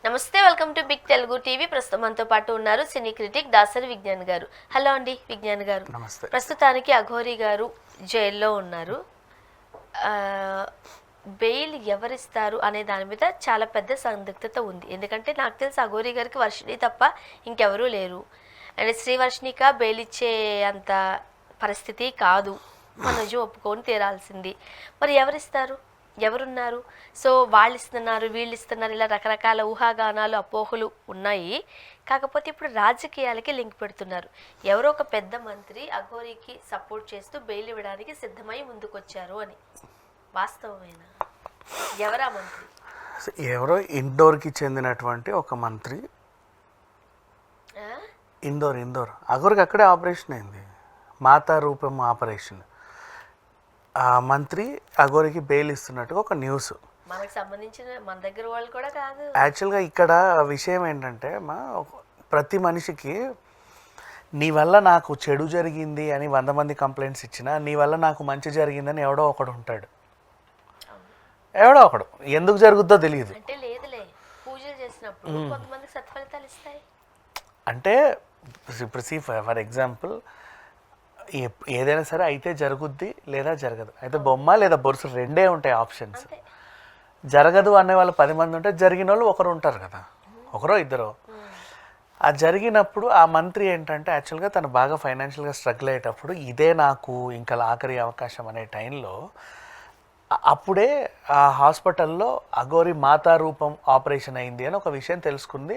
నమస్తే, welcome to big Telugu TV. ప్రస్తుతం మనతో పాటు ఉన్నారు సినీ క్రిటిక్ దాసరి విజ్ఞాన్ గారు. హలో అండి విజ్ఞాన్ గారు. నమస్తే. ప్రస్తుతానికి అఘోరి గారు జైల్లో ఉన్నారు. బెయిల్ ఎవరిస్తారు అనే దాని మీద చాలా పెద్ద సందిగ్ధత ఉంది. ఎందుకంటే నాకు తెలిసి అఘోరి గారికి వర్షిణి తప్ప ఇంకెవరూ లేరు. అండ్ శ్రీవర్షినిక బెయిల్ ఇచ్చే అంత పరిస్థితి కాదు, మనోజు ఒప్పుకొని తీరాల్సింది. మరి ఎవరిస్తారు, ఎవరున్నారు? సో వాళ్ళు ఇస్తున్నారు, వీళ్ళు ఇస్తున్నారు, ఇలా రకరకాల ఊహాగానాలు, అపోహలు ఉన్నాయి. కాకపోతే ఇప్పుడు రాజకీయాలకి లింక్ పెడుతున్నారు. ఎవరో ఒక పెద్ద మంత్రి అఘోరికి సపోర్ట్ చేస్తూ బెయిల్ ఇవ్వడానికి సిద్ధమై ముందుకొచ్చారు అని. వాస్తవమేనా? ఎవరా మంత్రి? ఎవరో ఇండోర్కి చెందినటువంటి ఒక మంత్రి. ఇండోర్ అఘోరికి అక్కడే ఆపరేషన్ అయింది, మాతా రూపం ఆపరేషన్. ఆ మంత్రి అఘోరికి బెయిల్ ఇస్తున్నట్టుగా ఒక న్యూస్. మనకు సంబంధించిన మన దగ్గర వాళ్ళు కూడా కాదు. యాక్చువల్గా ఇక్కడ విషయం ఏంటంటే ప్రతి మనిషికి నీ వల్ల నాకు చెడు జరిగింది అని 100 మంది కంప్లైంట్స్ ఇచ్చినా నీ వల్ల నాకు మంచి జరిగిందని ఎవడో ఒకడు ఉంటాడు. ఎవడో ఒకడు, ఎందుకు జరుగుద్దో తెలియదు. అంటే లేదులే, పూజలు చేసినప్పుడు కొంతమందికి సత్ఫలితాలు ఇస్తాయి. అంటే ఫర్ ఎగ్జాంపుల్ ఏదైనా సరే అయితే జరుగుద్ది లేదా జరగదు. అయితే బొమ్మ లేదా బొరుసు రెండే ఉంటాయి ఆప్షన్స్. జరగదు అనే వాళ్ళు 10 మంది ఉంటే జరిగిన వాళ్ళు ఒకరు ఉంటారు కదా, ఒకరో ఇద్దరు. ఆ జరిగినప్పుడు ఆ మంత్రి ఏంటంటే యాక్చువల్గా తను బాగా ఫైనాన్షియల్గా స్ట్రగుల్ అయ్యేటప్పుడు ఇదే నాకు ఇంకా ఆఖరి అవకాశం అనే టైంలో అప్పుడే ఆ హాస్పిటల్లో అఘోరి మాతా రూపం ఆపరేషన్ అయింది అని ఒక విషయం తెలుసుకుంది.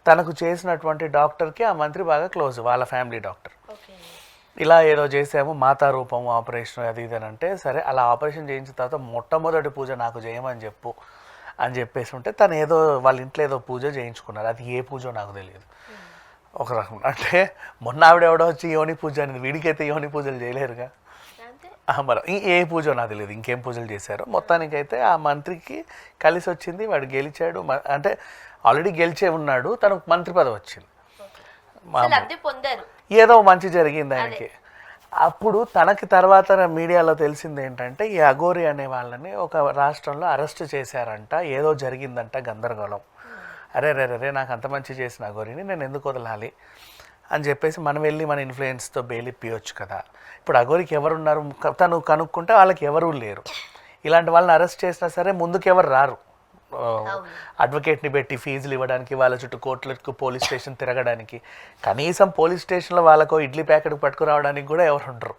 తనకు చేసినటువంటి డాక్టర్కి ఆ మంత్రి బాగా క్లోజ్, వాళ్ళ ఫ్యామిలీ డాక్టర్. ఇలా ఏదో చేసాము మాతా రూపం ఆపరేషన్ అది ఇది అని అంటే, సరే అలా ఆపరేషన్ చేయించిన తర్వాత మొట్టమొదటి పూజ నాకు చేయమని చెప్పు అని చెప్పేసి ఉంటే తను ఏదో వాళ్ళ ఇంట్లో ఏదో పూజ చేయించుకున్నారు. అది ఏ పూజో నాకు తెలియదు. ఒక రకం అంటే మొన్న ఆవిడ ఎవడో వచ్చి యోని పూజ అనేది, వీడికైతే యోని పూజలు చేయలేరుగా. మరి ఏ పూజో నాకు తెలియదు, ఇంకేం పూజలు చేశారో. మొత్తానికైతే ఆ మంత్రికి కలిసి వచ్చింది, వాడు గెలిచాడు. అంటే ఆల్రెడీ గెలిచే ఉన్నాడు, తనకు మంత్రి పదవి వచ్చింది, ఏదో మంచి జరిగింది ఆయనకి. అప్పుడు తనకి తర్వాత మీడియాలో తెలిసింది ఏంటంటే ఈ అఘోరి అనే వాళ్ళని ఒక రాష్ట్రంలో అరెస్ట్ చేశారంట, ఏదో జరిగిందంట, గందరగోళం. అరే రే రే నాకు అంత మంచి చేసిన అఘోరిని నేను ఎందుకు వదలాలి అని చెప్పేసి మనం వెళ్ళి మన ఇన్ఫ్లుయెన్స్తో బెయిల్ ఇప్పియొచ్చు కదా. ఇప్పుడు అఘోరికి ఎవరున్నారు, తను కనుక్కుంటే వాళ్ళకి ఎవరూ లేరు. ఇలాంటి వాళ్ళని అరెస్ట్ చేసినా సరే ముందుకు ఎవరు రారు. అడ్వకేట్ని పెట్టి ఫీజులు ఇవ్వడానికి, వాళ్ళ చుట్టూ కోర్టులకు పోలీస్ స్టేషన్ తిరగడానికి, కనీసం పోలీస్ స్టేషన్లో వాళ్ళకు ఇడ్లీ ప్యాకెట్ పట్టుకురావడానికి కూడా ఎవరు ఉండరు.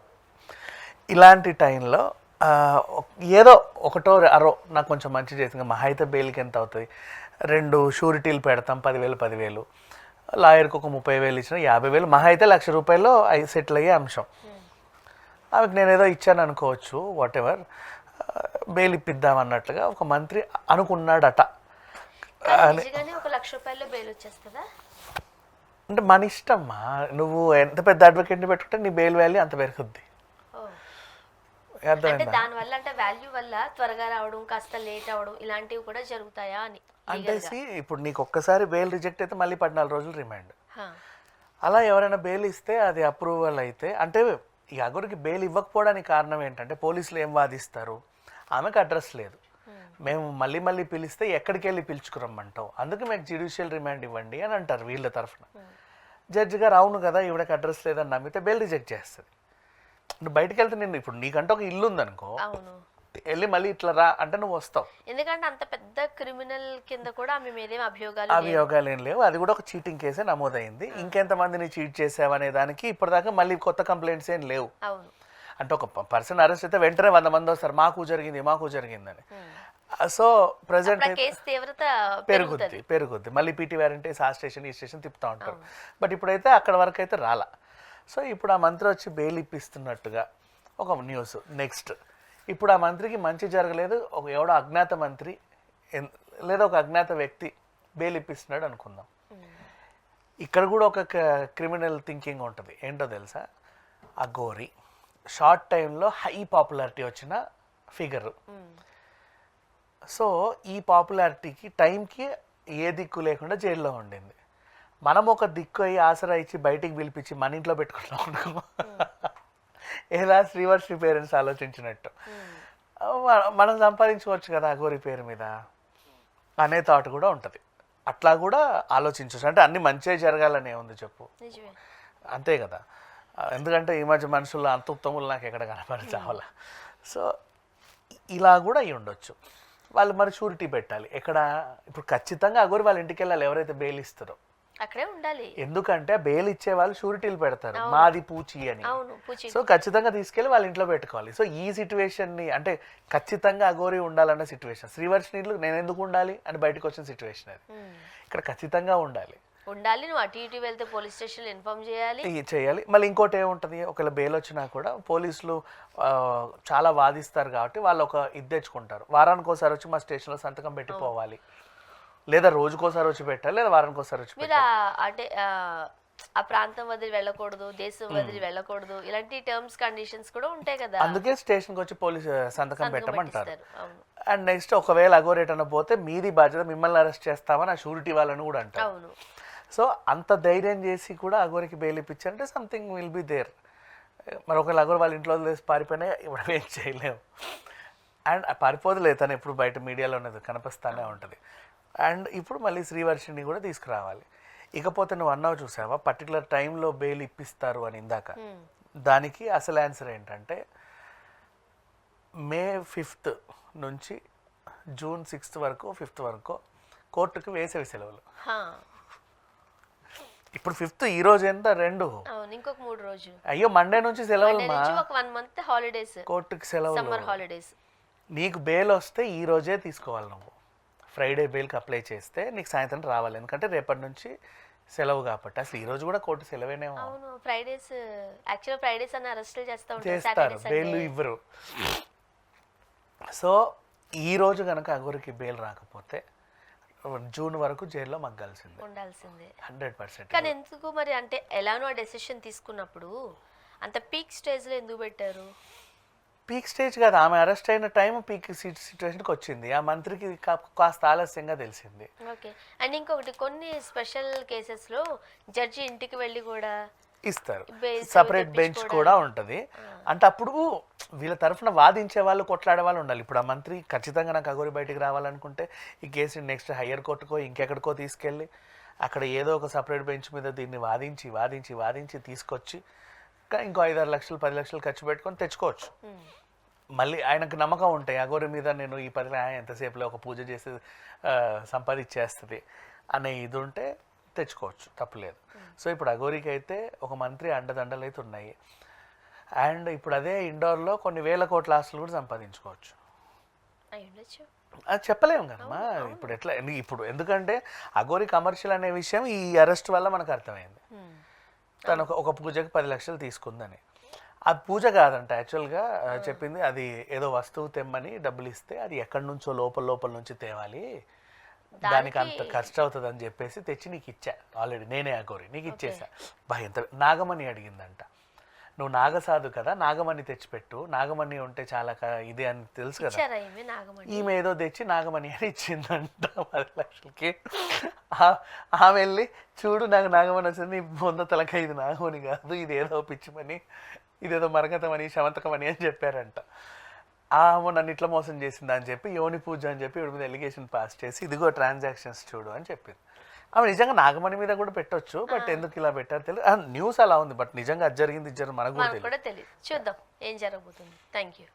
ఇలాంటి టైంలో ఏదో ఒకటో అరో నాకు కొంచెం మంచి చేసింది, మహా అయితే బెయిల్కి ఎంత అవుతుంది, 2 షూరిటీలు పెడతాం, 10,000 లాయర్కి ఒక 30,000 ఇచ్చిన 50,000, మహా అయితే ₹1,00,000 సెటిల్ అయ్యే అంశం. ఆమెకు నేను ఏదో ఇచ్చాను అనుకోవచ్చు, వాట్ ఎవర్, బెయిల్ ఇప్పిద్దాం అన్నట్లుగా ఒక మంత్రి అనుకున్నాడట. అంటే మన ఇష్టమ్మా, నువ్వు ఎంత పెద్ద అడ్వకేట్ని పెట్టుకుంటే నీ బెయిల్ వాల్యూ అంత పెరుగుద్ది. దానివల్ల అంటే వాల్యూ వల్ల త్వరగా రావడం, కాస్త లేట్ అవడం ఇలాంటివి కూడా జరుగుతాయా అని. అంటే ఇప్పుడు నీకు ఒక్కసారి బెయిల్ రిజెక్ట్ అయితే మళ్ళీ 14 రోజులు రిమాండ్. అలా ఎవరైనా బెయిల్ ఇస్తే అది అప్రూవల్ అయితే, అంటే ఈ అఘోరికి బెయిల్ ఇవ్వకపోవడానికి కారణం ఏంటంటే పోలీసులు ఏం వాదిస్తారు, ఆమెకు అడ్రస్ లేదు, మేము మళ్ళీ మళ్ళీ పిలిస్తే ఎక్కడికి వెళ్ళి పిలుచుకురమ్మంటావు, అందుకే మీకు జ్యుడిషియల్ రిమాండ్ ఇవ్వండి అని అంటారు వీళ్ళ తరఫున. జడ్జి గారు అవును కదా ఈవిడకి అడ్రస్ లేదని నమ్మితే బెయిల్ రిజెక్ట్ చేస్తుంది. నువ్వు బయటకు వెళ్తే నేను ఇప్పుడు నీకంటే ఒక ఇల్లు ఉందనుకో, వెళ్ళి మళ్ళీ ఇట్లా రా అంటే నువ్వు వస్తావు. ఎందుకంటే అంత పెద్ద క్రిమినల్ కింద కూడా ఆమె మీదేం అభియోగాలు ఏం లేవు. అది కూడా ఒక చీటింగ్ కేసే నమోదైంది. ఇంకెంతమందిని చీట్ చేసావనే దానికి ఇప్పటిదాకా మళ్ళీ కొత్త కంప్లైంట్స్ ఏం లేవు. అంటే ఒక పర్సన్ అరెస్ట్ అయితే వెంటనే 100 మంది వస్తారు, మాకు జరిగిందని. సో ప్రజెంట్ పెరుగుద్ది, మళ్ళీ పీటీ వారెంట్ ఆ స్టేషన్ ఈ స్టేషన్ తిప్పుతూ ఉంటారు. బట్ ఇప్పుడైతే అక్కడ వరకు అయితే రాలా. సో ఇప్పుడు ఆ మంత్రి వచ్చి బెయిల్ ఇప్పిస్తున్నట్టుగా ఒక న్యూస్. నెక్స్ట్ ఇప్పుడు ఆ మంత్రికి మంచి జరగలేదు, ఎవడో అజ్ఞాత మంత్రి లేదా ఒక అజ్ఞాత వ్యక్తి బెయిల్ ఇప్పిస్తున్నాడు అనుకుందాం. ఇక్కడ కూడా ఒక క్రిమినల్ థింకింగ్ ఉంటుంది. ఏంటో తెలుసా, అఘోరి షార్ట్ టైంలో హై పాపులారిటీ వచ్చిన ఫిగర్. సో ఈ పాపులారిటీకి టైంకి ఏ దిక్కు లేకుండా జైల్లో ఉండింది. మనం ఒక దిక్కు అయ్యి ఆసరా ఇచ్చి బయటికి పిలిపించి మన ఇంట్లో పెట్టుకుంటాం అనుకో, ఎలా శ్రీవర్షి పేరెంట్స్ ఆలోచించినట్టు మనం సంపాదించుకోవచ్చు కదా అఘోరి పేరు మీద అనే థాట్ కూడా ఉంటుంది. అట్లా కూడా ఆలోచించవచ్చు. అంటే అన్ని మంచిగా జరగాలనే ఉంది చెప్పు, నిజమే. అంతే కదా. ఎందుకంటే ఈ మధ్య మనుషుల్లో అంత ఉత్తములు నాకు ఎక్కడ కనపడతావాల. సో ఇలా కూడా అయి ఉండొచ్చు. వాళ్ళు మరి షూరిటీ పెట్టాలి ఎక్కడ. ఇప్పుడు ఖచ్చితంగా అగోరి వాళ్ళ ఇంటికి వెళ్ళాలి ఎవరైతే బెయిల్ ఇస్తారో, అక్కడే ఉండాలి. ఎందుకంటే బెయిల్ ఇచ్చే వాళ్ళు షూరిటీలు పెడతారు, మాది పూచి అని. అవును, పూచి. సో ఖచ్చితంగా తీసుకెళ్ళి వాళ్ళ ఇంట్లో పెట్టుకోవాలి. సో ఈ సిచ్యువేషన్ని అంటే ఖచ్చితంగా అఘోరి ఉండాలన్న సిచ్యువేషన్, శ్రీవర్షిణిలు నేను ఎందుకు ఉండాలి అని బయటకు వచ్చిన సిచ్యువేషన్ అది. ఇక్కడ ఖచ్చితంగా ఉండాలి. నువ్వు అటు ఇటు వెళ్తే పోలీస్ స్టేషన్లో ఇన్ఫార్మ్ చేయాలి. మళ్ళీ ఇంకోటి ఏముంటుంది, ఒకవేళ బెయిల్ వచ్చినా కూడా పోలీసులు చాలా వాదిస్తారు కాబట్టి వాళ్ళు ఒక ఇది తెచ్చుకుంటారు, వారానికి ఒకసారి వచ్చి మా స్టేషన్లో సంతకం పెట్టిపోవాలి, లేదా రోజుకోసారి వచ్చి పెట్టాలి, లేదా వారానికి ఒకసారి వచ్చి మీరు అంటే ఆ ప్రాంతం వదిలి వెళ్ళకూడదు, దేశం వదిలి వెళ్ళకూడదు, ఇలాంటి టర్మ్స్ కండిషన్స్ కూడా ఉంటాయి కదా. అందుకే స్టేషన్కి వచ్చి పోలీసు సంతకం పెట్టమంటారు. అండ్ నెక్స్ట్ ఒకవేళ అఘోరేటన పోతే మీది బాధ్యత, మిమ్మల్ని అరెస్ట్ చేస్తామని ఆ షూరిటీ వాళ్ళని కూడా అంటారు. సో అంత ధైర్యం చేసి కూడా అఘోరికి బెయిల్ ఇప్పించారంటే సంథింగ్ విల్ బి దేర్. మరి ఒకవేళ అఘోరి వాళ్ళ ఇంట్లో వదిలేసి పారిపోయినా ఇప్పుడు ఏం చేయలేము. అండ్ పారిపోదులే, తను ఎప్పుడు బయట మీడియాలో ఉన్నది కనిపిస్తూనే ఉంటుంది. అండ్ ఇప్పుడు మళ్ళీ శ్రీవర్షిని కూడా తీసుకురావాలి. ఇకపోతే నువ్వు అన్నావు చూసావా పర్టికులర్ టైంలో బెయిల్ ఇప్పిస్తారు అని ఇందాక, దానికి అసలు ఆన్సర్ ఏంటంటే May 5th నుంచి June 6th వరకు 5th వరకు కోర్టుకు వేసవి సెలవులు. ఇప్పుడు 5th ఈ రోజు ఎంత 2, ఇంకొక 3 రోజులు. అయ్యో మండే నుంచి సెలవులు, ఒక 1 month హాలిడేస్, కోర్టుకి సెలవులు, సమ్మర్ హాలిడేస్. నీకు బెయిల్ వస్తే ఈ రోజే తీసుకోవాలి. నువ్వు ఫ్రైడే బెయిల్కి అప్లై చేస్తే నీకు సాయంత్రం రావాలి, ఎందుకంటే రేపటి నుంచి సెలవు కాబట్టి. అసలు ఈ రోజు కూడా కోర్టు సెలవేనేమో. అవును, ఫ్రైడేస్ యాక్చువల్ ఫ్రైడేస్ అని అరెస్ట్ చేస్తారు, బెయిల్ ఇవ్వరు. సో ఈ రోజు కనుక అఘోరికి బెయిల్ రాకపోతే జూన్ వరకు జైల్లో మగ్గాల్సిందే, ఉండాల్సిందే 100%. కానీ ఎందుకు మరి, అంటే ఎలానో ఆ డెసిషన్ తీసుకున్నప్పుడు అంత పీక్ స్టేజ్లో ఎందుకు పెట్టారు? పీక్ స్టేజ్ కాదు, ఆమె అరెస్ట్ అయిన టైం పీక్ సిచ్యువేషన్కి వచ్చింది. ఆ మంత్రికి కాస్త ఆలస్యంగా తెలిసింది. ఓకే. అండ్ ఇంకొకటి, కొన్ని స్పెషల్ కేసెస్లో జడ్జి ఇంటికి వెళ్ళి కూడా ఇస్తారు, సపరేట్ బెంచ్ కూడా ఉంటుంది. అంటే అప్పుడు వీళ్ళ తరఫున వాదించే వాళ్ళు, కొట్లాడే వాళ్ళు ఉండాలి. ఇప్పుడు ఆ మంత్రి ఖచ్చితంగా నాకు అఘోరి బయటికి రావాలనుకుంటే ఈ కేసుని నెక్స్ట్ హయ్యర్ కోర్టుకో ఇంకెక్కడికో తీసుకెళ్ళి అక్కడ ఏదో ఒక సపరేట్ బెంచ్ మీద దీన్ని వాదించి తీసుకొచ్చి ఇంకో 5-6 లక్షలు 10 లక్షలు ఖర్చు పెట్టుకొని తెచ్చుకోవచ్చు. మళ్ళీ ఆయనకు నమ్మకం ఉంటాయి అఘోరి మీద, నేను ఈ 10 ఎంతసేపులో ఒక పూజ చేసి సంపాదించేస్తుంది అనే ఇది ఉంటే తెచ్చుకోవచ్చు, తప్పులేదు. సో ఇప్పుడు అఘోరికి అయితే ఒక మంత్రి అండదండలు అయితే ఉన్నాయి. అండ్ ఇప్పుడు అదే ఇండోర్లో కొన్ని వేల కోట్ల ఆస్తులు కూడా సంపాదించుకోవచ్చు. అది చెప్పలేము కదమ్మా ఇప్పుడు ఎట్లా. ఇప్పుడు ఎందుకంటే అఘోరి కమర్షియల్ అనే విషయం ఈ అరెస్ట్ వల్ల మనకు అర్థమైంది. తను ఒక పూజకి 10 లక్షలు తీసుకుందని. అది పూజ కాదంట యాక్చువల్గా చెప్పింది, అది ఏదో వస్తువు తెమ్మని డబ్బులు ఇస్తే అది ఎక్కడి నుంచో లోపల నుంచి తేవాలి, దానికి అంత ఖర్చు అవుతుంది అని చెప్పేసి తెచ్చి నీకు ఇచ్చా ఆల్రెడీ, నేనే అఘోరి నీకు ఇచ్చేసా. ఎంత నాగమణి అడిగిందంట, నువ్వు నాగసాధు కదా, నాగమణి తెచ్చిపెట్టు, నాగమణి ఉంటే చాలా ఇది అని తెలుసు కదా. ఈమె ఏదో తెచ్చి నాగమణి అని ఇచ్చిందంట 10 లక్షలకి. ఆమె వెళ్ళి చూడు నాకు నాగమణి వచ్చింది, నీ బొంద తలక ఇది నాగమణి కాదు, ఇది ఏదో పిచ్చిమని, ఇదేదో మరగతమని శవంతకమని అని చెప్పారంట. ఆమె నన్ను ఇట్లా మోసం చేసిందా అని చెప్పి యోని పూజ అని చెప్పి ఇవి మీద ఎలిగేషన్ పాస్ చేసి ఇదిగో ట్రాన్సాక్షన్స్ చూడు అని చెప్పింది. ఆమె నిజంగా నాగమణి మీద కూడా పెట్టొచ్చు, బట్ ఎందుకు ఇలా పెట్టారు తెలియదు. న్యూస్ అలా ఉంది, బట్ నిజంగా అది జరిగింది మనకు కూడా తెలియదు. చూద్దాం ఏం జరగబోతుంది. Thank you.